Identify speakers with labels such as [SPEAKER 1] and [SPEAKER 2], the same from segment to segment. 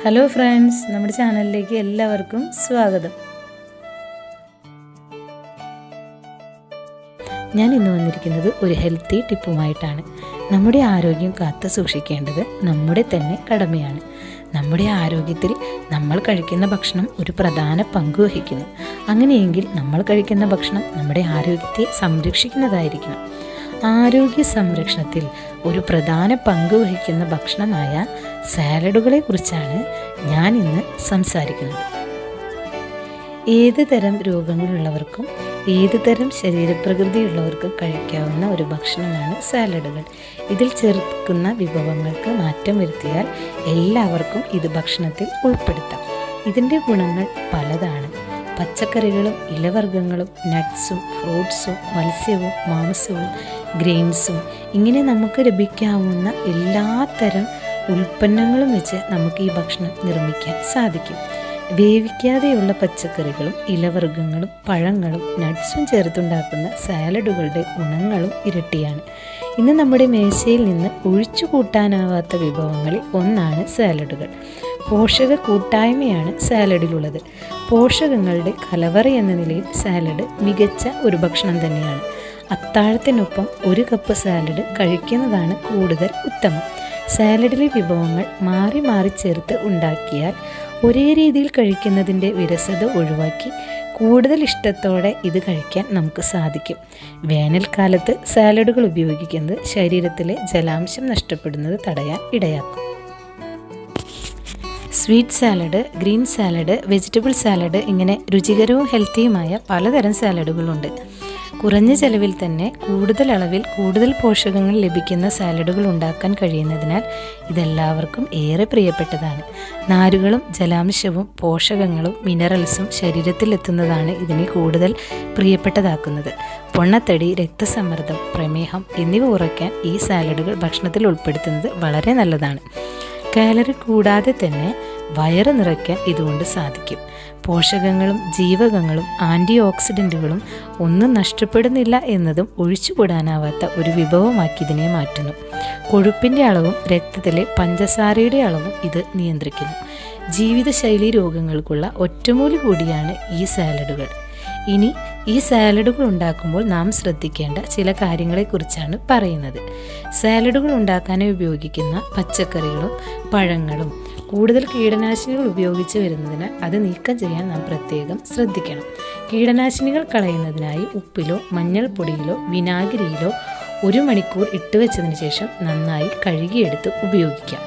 [SPEAKER 1] Hello friends, നമ്മുടെ ചാനലിലേക്ക് എല്ലാവർക്കും സ്വാഗതം. ഞാൻ ഇന്ന് വന്നിരിക്കുന്നത് ഒരു ഹെൽത്തി ടിപ്പുമായിട്ടാണ്. നമ്മുടെ ആരോഗ്യം കാത്തു സൂക്ഷിക്കേണ്ടത് നമ്മുടെ തന്നെ കടമയാണ്. നമ്മുടെ ആരോഗ്യത്തിൽ നമ്മൾ കഴിക്കുന്ന ഭക്ഷണം ഒരു പ്രധാന പങ്ക് വഹിക്കുന്നു. അങ്ങനെയെങ്കിൽ നമ്മൾ കഴിക്കുന്ന ഭക്ഷണം നമ്മുടെ ആരോഗ്യത്തെ സംരക്ഷിക്കുന്നതായിരിക്കണം. ആരോഗ്യ സംരക്ഷണത്തിൽ ഒരു പ്രധാന പങ്ക് വഹിക്കുന്ന ഭക്ഷണമായ സാലഡുകളെ കുറിച്ചാണ് ഞാൻ ഇന്ന് സംസാരിക്കുന്നത്. ഏത് തരം രോഗങ്ങളുള്ളവർക്കും ഏത് തരം ശരീരപ്രകൃതിയുള്ളവർക്കും കഴിക്കാവുന്ന ഒരു ഭക്ഷണമാണ് സാലഡുകൾ. ഇതിൽ ചേർക്കുന്ന വിഭവങ്ങൾക്ക് മാറ്റം വരുത്തിയാൽ എല്ലാവർക്കും ഇത് ഭക്ഷണത്തിൽ ഉൾപ്പെടുത്താം. ഇതിൻ്റെ ഗുണങ്ങൾ പലതാണ്. പച്ചക്കറികളും ഇലവർഗ്ഗങ്ങളും നട്ട്സും ഫ്രൂട്ട്സും മത്സ്യവും മാംസവും ഗ്രെയിൻസും ഇങ്ങനെ നമുക്ക് ലഭിക്കാവുന്ന എല്ലാ തരം ഉൽപ്പന്നങ്ങളും വെച്ച് നമുക്ക് ഈ ഭക്ഷണം നിർമ്മിക്കാൻ സാധിക്കും. വേവിക്കാതെയുള്ള പച്ചക്കറികളും ഇലവർഗ്ഗങ്ങളും പഴങ്ങളും നട്ട്സും ചേർത്തുണ്ടാക്കുന്ന സാലഡുകളുടെ ഗുണങ്ങളും ഇരട്ടിയാണ്. ഇന്ന് നമ്മുടെ മേശയിൽ നിന്ന് ഒഴിച്ചു കൂട്ടാനാവാത്ത വിഭവങ്ങളിൽ ഒന്നാണ് സാലഡുകൾ. പോഷക കൂട്ടായ്മയാണ് സാലഡിലുള്ളത്. പോഷകങ്ങളുടെ കലവറ എന്ന നിലയിൽ സാലഡ് മികച്ച ഒരു ഭക്ഷണം തന്നെയാണ്. അത്താഴത്തിനൊപ്പം ഒരു കപ്പ് സാലഡ് കഴിക്കുന്നതാണ് കൂടുതൽ ഉത്തമം. സാലഡിലെ വിഭവങ്ങൾ മാറി മാറി ചേർത്ത് ഉണ്ടാക്കിയാൽ ഒരേ രീതിയിൽ കഴിക്കുന്നതിൻ്റെ വിരസത ഒഴിവാക്കി കൂടുതൽ ഇഷ്ടത്തോടെ ഇത് കഴിക്കാൻ നമുക്ക് സാധിക്കും. വേനൽക്കാലത്ത് സാലഡുകൾ ഉപയോഗിക്കുന്നത് ശരീരത്തിലെ ജലാംശം നഷ്ടപ്പെടുന്നത് തടയാൻ ഇടയാക്കും. Sweet salad, green salad, vegetable salad ഇങ്ങനെ രുചികരവും ഹെൽത്തിയുമായ പലതരം സാലഡുകളുണ്ട്. കുറഞ്ഞ ചെലവിൽ തന്നെ കൂടുതൽ അളവിൽ കൂടുതൽ പോഷകങ്ങൾ ലഭിക്കുന്ന സാലഡുകൾ ഉണ്ടാക്കാൻ കഴിയുന്നതിനാൽ ഇതെല്ലാവർക്കും ഏറെ പ്രിയപ്പെട്ടതാണ്. നാരുകളും ജലാംശവും പോഷകങ്ങളും മിനറൽസും ശരീരത്തിൽ എത്തുന്നതാണ് ഇതിനെ കൂടുതൽ പ്രിയപ്പെട്ടതാക്കുന്നത്. പൊണ്ണത്തടി, രക്തസമ്മർദ്ദം, പ്രമേഹം എന്നിവ കുറയ്ക്കാൻ ഈ സാലഡുകൾ ഭക്ഷണത്തിൽ ഉൾപ്പെടുത്തുന്നത് വളരെ നല്ലതാണ്. കാലറി കൂടാതെ തന്നെ വയറ് നിറയ്ക്കാൻ ഇതുകൊണ്ട് സാധിക്കും. പോഷകങ്ങളും ജീവകങ്ങളും ആൻറ്റി ഓക്സിഡൻറ്റുകളും ഒന്നും നഷ്ടപ്പെടുന്നില്ല എന്നതും ഒഴിച്ചുകൂടാനാവാത്ത ഒരു വിഭവമാക്കി ഇതിനെ മാറ്റുന്നു. കൊഴുപ്പിൻ്റെ അളവും രക്തത്തിലെ പഞ്ചസാരയുടെ അളവും ഇത് നിയന്ത്രിക്കുന്നു. ജീവിതശൈലി രോഗങ്ങൾക്കുള്ള ഒറ്റമൂലി കൂടിയാണ് ഈ സാലഡുകൾ. ഇനി ഈ സാലഡുകൾ ഉണ്ടാക്കുമ്പോൾ നാം ശ്രദ്ധിക്കേണ്ട ചില കാര്യങ്ങളെക്കുറിച്ചാണ് പറയുന്നത്. സാലഡുകൾ ഉണ്ടാക്കാനായി ഉപയോഗിക്കുന്ന പച്ചക്കറികളും പഴങ്ങളും കൂടുതൽ കീടനാശിനികൾ ഉപയോഗിച്ച് വരുന്നതിനാൽ അത് നീക്കം ചെയ്യാൻ നാം പ്രത്യേകം ശ്രദ്ധിക്കണം. കീടനാശിനികൾ കളയുന്നതിനായി ഉപ്പിലോ മഞ്ഞൾപ്പൊടിയിലോ വിനാഗിരിയിലോ 1 മണിക്കൂർ ഇട്ടുവെച്ചതിന് ശേഷം നന്നായി കഴുകിയെടുത്ത് ഉപയോഗിക്കാം.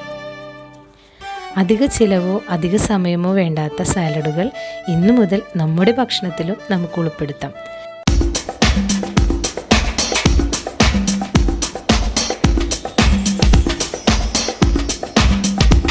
[SPEAKER 1] അധിക ചിലവോ അധിക സമയമോ വേണ്ടാത്ത സാലഡുകൾ ഇന്നു മുതൽ നമ്മുടെ ഭക്ഷണത്തിലും നമുക്ക് ഉൾപ്പെടുത്താം.